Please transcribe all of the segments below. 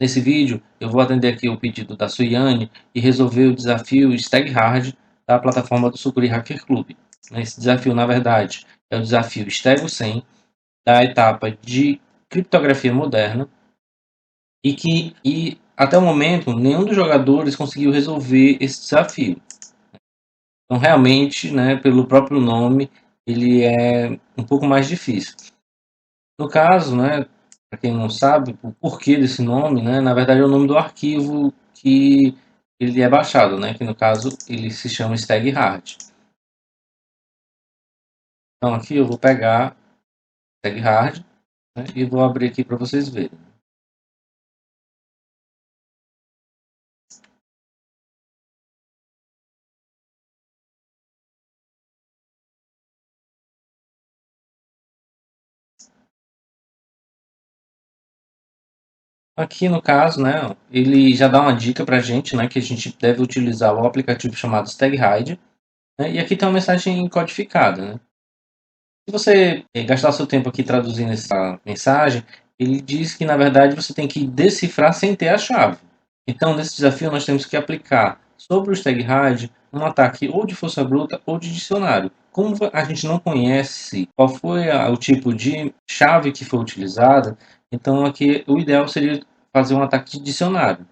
Nesse vídeo, eu vou atender aqui o pedido da Suiane e resolver o desafio Stag Hard da plataforma do Sucuri Hacker Club. Esse desafio, na verdade, é o desafio Stego 100 da etapa de criptografia moderna e até o momento nenhum dos jogadores conseguiu resolver esse desafio. Então, realmente, né, pelo próprio nome, ele é um pouco mais difícil. No caso, né, para quem não sabe, o porquê desse nome, né, na verdade é o nome do arquivo que ele é baixado, né, que no caso ele se chama Stag Hard. Então aqui eu vou pegar Stag Hard, né, e vou abrir aqui para vocês verem. Aqui no caso, né, ele já dá uma dica para a gente, né, que a gente deve utilizar o aplicativo chamado Stag Hide, né, e aqui tem uma mensagem codificada, né. Se você gastar seu tempo aqui traduzindo essa mensagem, ele diz que na verdade você tem que decifrar sem ter a chave. Então, nesse desafio, nós temos que aplicar sobre o Stag Hide um ataque ou de força bruta ou de dicionário. Como a gente não conhece qual foi o tipo de chave que foi utilizada, então aqui o ideal seria fazer um ataque de dicionário,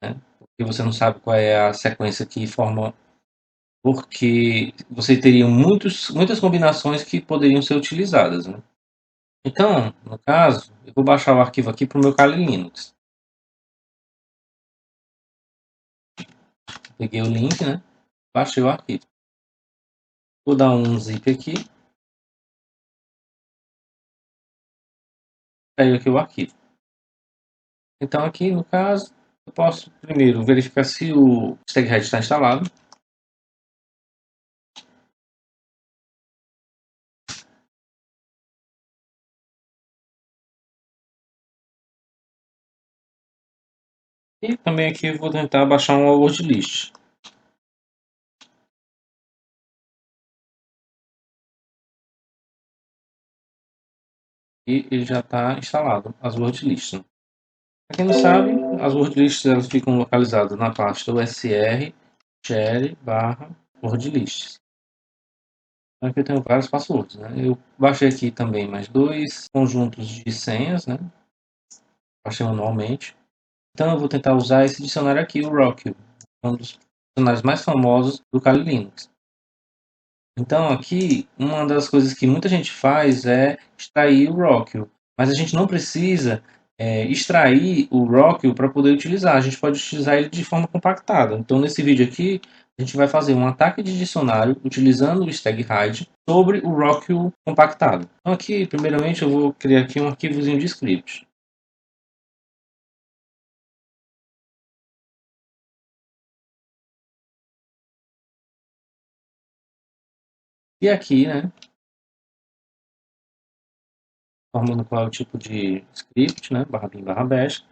né? Porque você não sabe qual é a sequência que forma, porque você teria muitas combinações que poderiam ser utilizadas, né? Então, no caso, eu vou baixar o arquivo aqui para o meu Kali Linux. Peguei o link, né? Baixei o arquivo. Vou dar um zip aqui. Saiu aqui o arquivo. Então aqui, no caso, eu posso primeiro verificar se o StagHead está instalado. E também aqui eu vou tentar baixar uma word list. E ele já está instalado, as word lists. Para quem não sabe, as word lists elas ficam localizadas na pasta usr share barra word lists. Então aqui eu tenho vários passwords, né? Eu baixei aqui também mais dois conjuntos de senhas, né? Baixei manualmente. Então eu vou tentar usar esse dicionário aqui, o Rockio, um dos dicionários mais famosos do Kali Linux. Então aqui, uma das coisas que muita gente faz é extrair o Rockio, mas a gente não precisa extrair o Rockio para poder utilizar, a gente pode utilizar ele de forma compactada. Então nesse vídeo aqui, a gente vai fazer um ataque de dicionário utilizando o Stag Hide sobre o Rockio compactado. Então aqui, primeiramente, eu vou criar aqui um arquivozinho de script. E aqui, né, formando qual é o tipo de script, né, barra bin barra bash.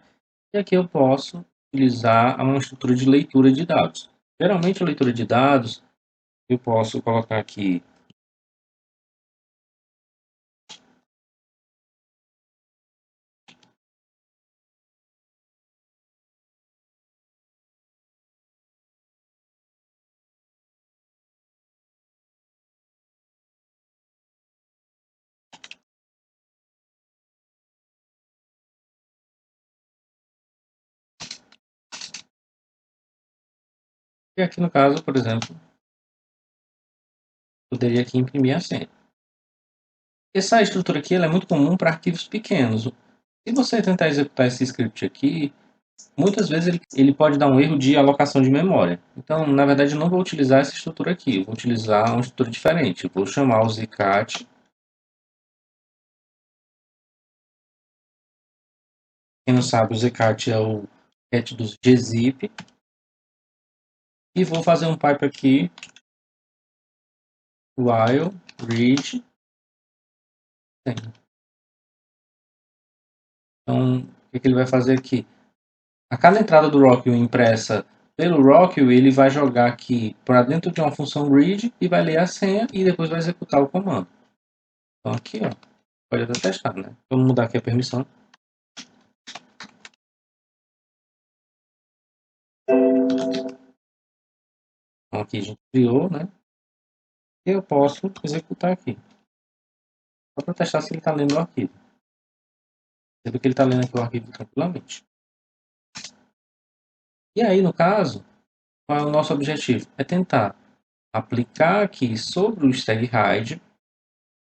E aqui eu posso utilizar uma estrutura de leitura de dados. Geralmente a leitura de dados eu posso colocar aqui e aqui no caso, por exemplo, poderia aqui imprimir a senha. Essa estrutura aqui ela é muito comum para arquivos pequenos. Se você tentar executar esse script aqui, muitas vezes ele pode dar um erro de alocação de memória. Então, na verdade, eu não vou utilizar essa estrutura aqui. Eu vou utilizar uma estrutura diferente. Eu vou chamar o zcat. Quem não sabe, o zcat é o cat do gzip. E vou fazer um pipe aqui, while read. Então, o que ele vai fazer aqui? A cada entrada do Rockwell impressa pelo Rockwell, ele vai jogar aqui para dentro de uma função read e vai ler a senha e depois vai executar o comando. Então aqui, ó, pode até testar, né? Vamos mudar aqui a permissão. Então aqui a gente criou, né? E eu posso executar aqui. Só para testar se ele está lendo o arquivo. Você vê que ele está lendo aqui o arquivo tranquilamente. E aí, no caso, qual é o nosso objetivo? É tentar aplicar aqui sobre o stag_hide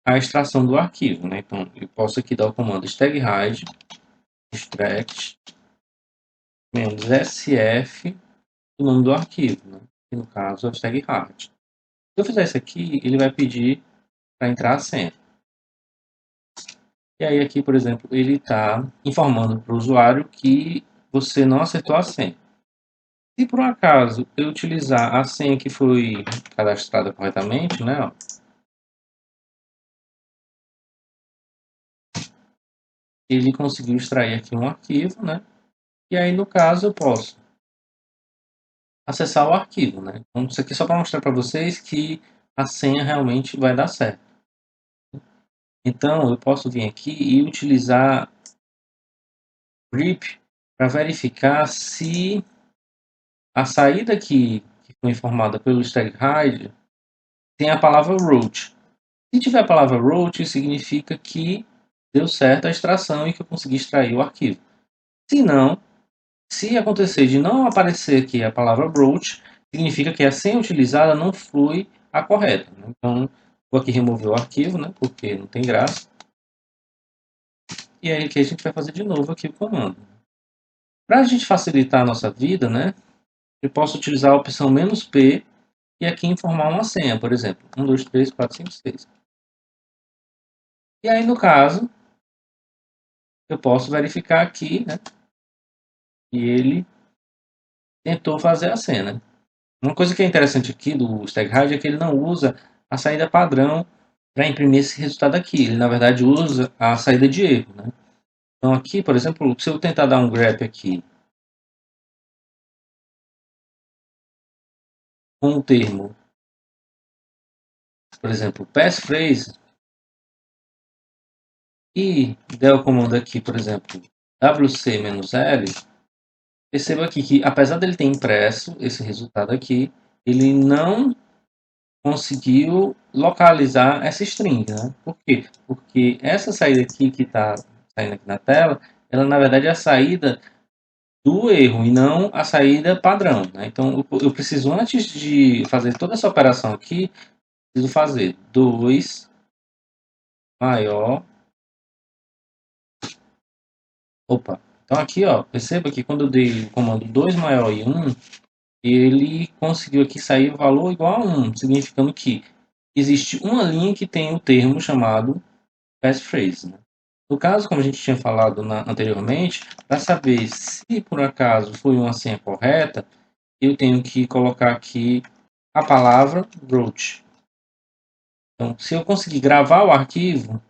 a extração do arquivo, né? Então, eu posso aqui dar o comando stag_hide extract -sf o nome do arquivo, né? Que no caso é o stag_hide. Se eu fizer isso aqui, ele vai pedir para entrar a senha. E aí aqui, por exemplo, ele está informando para o usuário que você não acertou a senha. Se por um acaso eu utilizar a senha que foi cadastrada corretamente, né? Ó, ele conseguiu extrair aqui um arquivo, né? E aí, no caso, eu posso acessar o arquivo, né? Então, isso aqui é só para mostrar para vocês que a senha realmente vai dar certo. Então, eu posso vir aqui e utilizar grep para verificar se a saída que foi informada pelo stag_hide tem a palavra root. Se tiver a palavra root, significa que deu certo a extração e que eu consegui extrair o arquivo. Se não, se acontecer de não aparecer aqui a palavra root, significa que a senha utilizada não foi a correta. Então, vou aqui remover o arquivo, né, porque não tem graça. E aí aqui a gente vai fazer de novo aqui o comando. Para a gente facilitar a nossa vida, né, eu posso utilizar a opção "-p" e aqui informar uma senha, por exemplo, 1, 2, 3, 4, 5, 6. E aí, no caso, eu posso verificar aqui, né, que ele tentou fazer a senha. Uma coisa que é interessante aqui do stag_hide é que ele não usa a saída padrão para imprimir esse resultado aqui. Ele, na verdade, usa a saída de erro, né? Então, aqui, por exemplo, se eu tentar dar um grep aqui com o termo, por exemplo, passphrase, e der o comando aqui, por exemplo, wc-l, perceba aqui que, apesar dele ter impresso esse resultado aqui, ele não conseguiu localizar essa string, né? Por quê? Porque essa saída aqui que está saindo aqui na tela, ela na verdade é a saída do erro e não a saída padrão, né? Então eu preciso, antes de fazer toda essa operação aqui, preciso fazer 2 maior. Opa! Então aqui, ó, perceba que quando eu dei o comando 2 maior e 1, ele conseguiu aqui sair o valor igual a 1, significando que existe uma linha que tem o termo chamado passphrase, né? No caso, como a gente tinha falado anteriormente, para saber se por acaso foi uma senha correta, eu tenho que colocar aqui a palavra root. Então, se eu conseguir gravar o arquivo,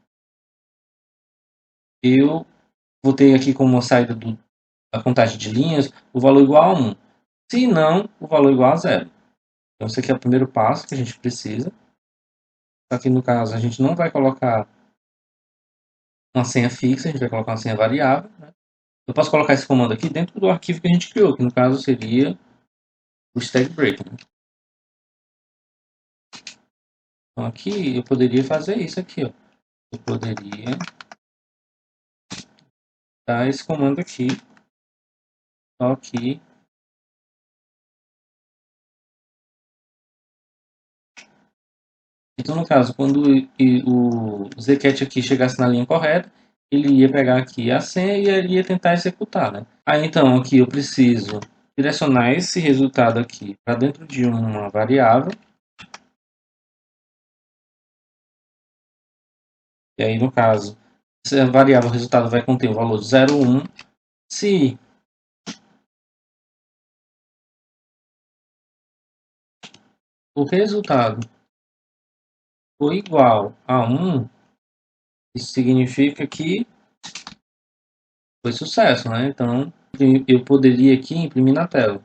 eu vou ter aqui como saída da contagem de linhas o valor igual a 1. Se não, o valor igual a 0. Então, esse aqui é o primeiro passo que a gente precisa. Aqui no caso, a gente não vai colocar uma senha fixa, a gente vai colocar uma senha variável, né? Eu posso colocar esse comando aqui dentro do arquivo que a gente criou, que no caso seria o stack break, né? Então aqui eu poderia fazer isso aqui, ó. Eu poderia dar esse comando aqui, só aqui. Então no caso, quando o zcat aqui chegasse na linha correta, ele ia pegar aqui a senha e ele ia tentar executar, né? Aí então aqui eu preciso direcionar esse resultado aqui para dentro de uma variável. E aí, no caso, essa variável resultado vai conter o valor de 0, 1. Se o resultado for igual a 1, isso significa que foi sucesso, né? Então, eu poderia aqui imprimir na tela.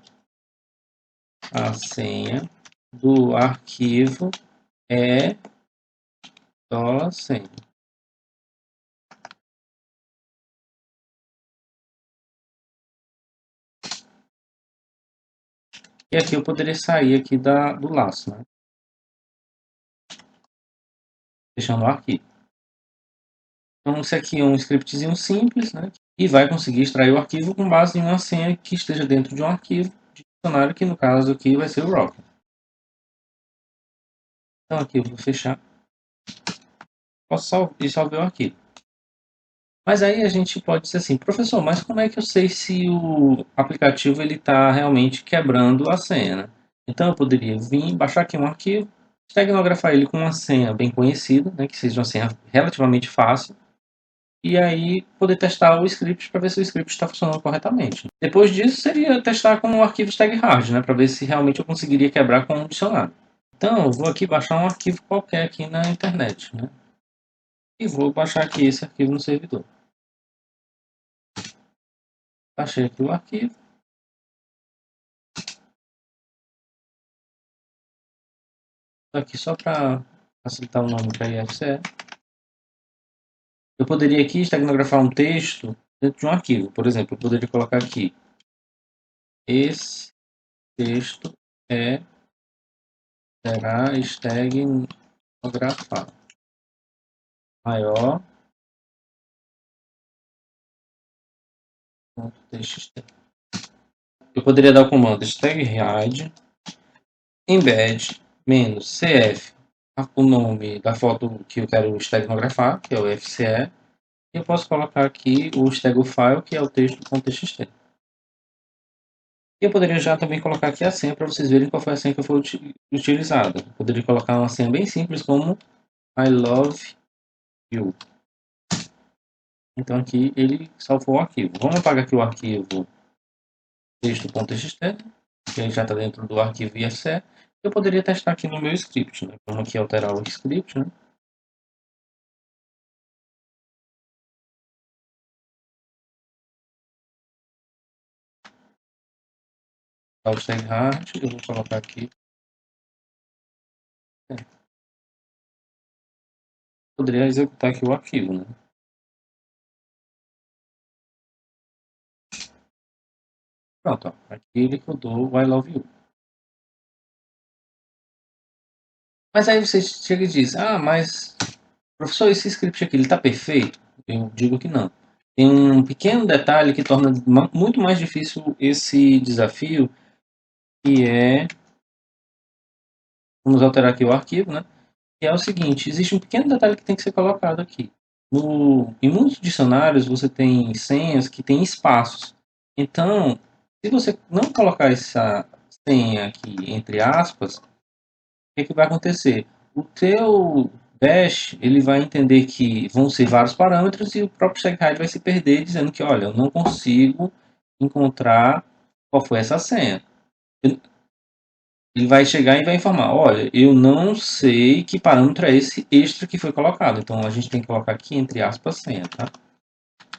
A senha do arquivo é $100. E aqui eu poderia sair aqui do laço, né? Fechando o arquivo. Então, esse aqui é um scriptzinho simples, né? E vai conseguir extrair o arquivo com base em uma senha que esteja dentro de um arquivo de dicionário, que no caso aqui vai ser o Rocket. Então aqui eu vou fechar. Posso salvar o arquivo. Mas aí a gente pode dizer assim, professor, mas como é que eu sei se o aplicativo está realmente quebrando a senha, né? Então eu poderia vir, baixar aqui um arquivo, esteganografar ele com uma senha bem conhecida, né, que seja uma senha relativamente fácil, e aí poder testar o script para ver se o script está funcionando corretamente. Depois disso seria testar com o arquivo StagHard, né, para ver se realmente eu conseguiria quebrar com um dicionário. Então eu vou aqui baixar um arquivo qualquer aqui na internet, né, e vou baixar aqui esse arquivo no servidor. Baixei aqui o arquivo. Aqui só para facilitar o nome para IFCE. Eu poderia aqui esteganografar um texto dentro de um arquivo. Por exemplo, eu poderia colocar aqui: esse texto será esteganografado. Maior .txt. Eu poderia dar o comando staghide embed -cf o nome da foto que eu quero esteganografar, que é o FCE. E eu posso colocar aqui o stegofile, que é o texto.txt. E eu poderia já também colocar aqui a senha para vocês verem qual foi a senha que foi utilizada. Eu poderia colocar uma senha bem simples como I love you. Então aqui ele salvou o arquivo. Vamos apagar aqui o arquivo texto.txt, que ele já está dentro do arquivo IFCE. Eu poderia testar aqui no meu script, né? Vamos aqui alterar o script, né? O StagHard, eu vou colocar aqui. Poderia executar aqui o arquivo, né? Pronto, ó. Aqui ele rodou o I love you. Mas aí você chega e diz, mas professor, esse script aqui, ele está perfeito? Eu digo que não. Tem um pequeno detalhe que torna muito mais difícil esse desafio, que é... Vamos alterar aqui o arquivo, né? Que é o seguinte, existe um pequeno detalhe que tem que ser colocado aqui. Em muitos dicionários você tem senhas que têm espaços. Então, se você não colocar essa senha aqui entre aspas, o que vai acontecer? O teu dash ele vai entender que vão ser vários parâmetros e o próprio StagHide vai se perder dizendo que, olha, eu não consigo encontrar qual foi essa senha. Ele vai chegar e vai informar, olha, eu não sei que parâmetro é esse extra que foi colocado. Então a gente tem que colocar aqui entre aspas senha, tá?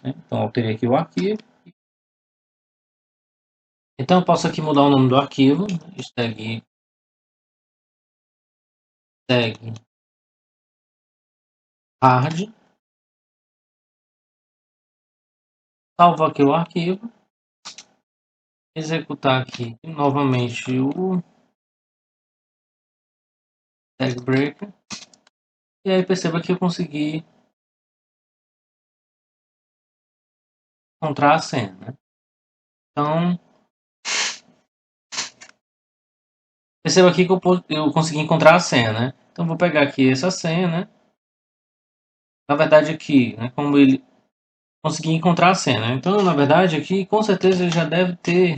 Então alterei aqui o arquivo. Então eu posso aqui mudar o nome do arquivo, stag hard. Salvo aqui o arquivo. Executar aqui novamente o tag breaker. E aí perceba que eu consegui encontrar a senha, né? Então, perceba aqui que eu consegui encontrar a senha, né? Então vou pegar aqui essa senha, né? Na verdade aqui, né? Como ele consegui encontrar a senha, né? Então na verdade aqui com certeza ele já deve ter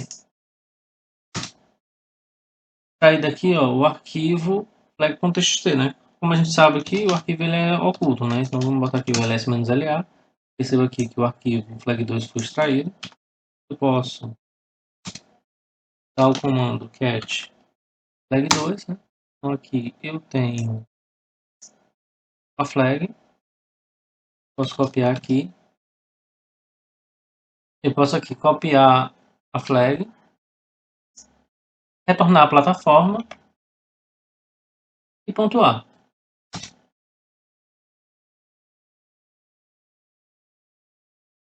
saído aqui, ó, o arquivo flag.txt, né? Como a gente sabe aqui, o arquivo ele é oculto, né? Então vamos botar aqui o ls-la. Perceba aqui que o arquivo flag2 foi extraído. Eu posso dar o comando cat flag2, né? Então aqui eu tenho a flag, posso copiar aqui. Eu posso aqui copiar a flag, retornar à plataforma e pontuar.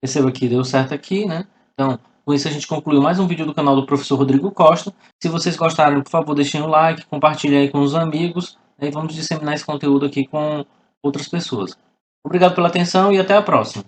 Perceba que deu certo aqui, né? Então Com isso a gente concluiu mais um vídeo do canal do professor Rodrigo Costa. Se vocês gostaram, por favor, deixem o like, compartilhem aí com os amigos, e vamos disseminar esse conteúdo aqui com outras pessoas. Obrigado pela atenção e até a próxima.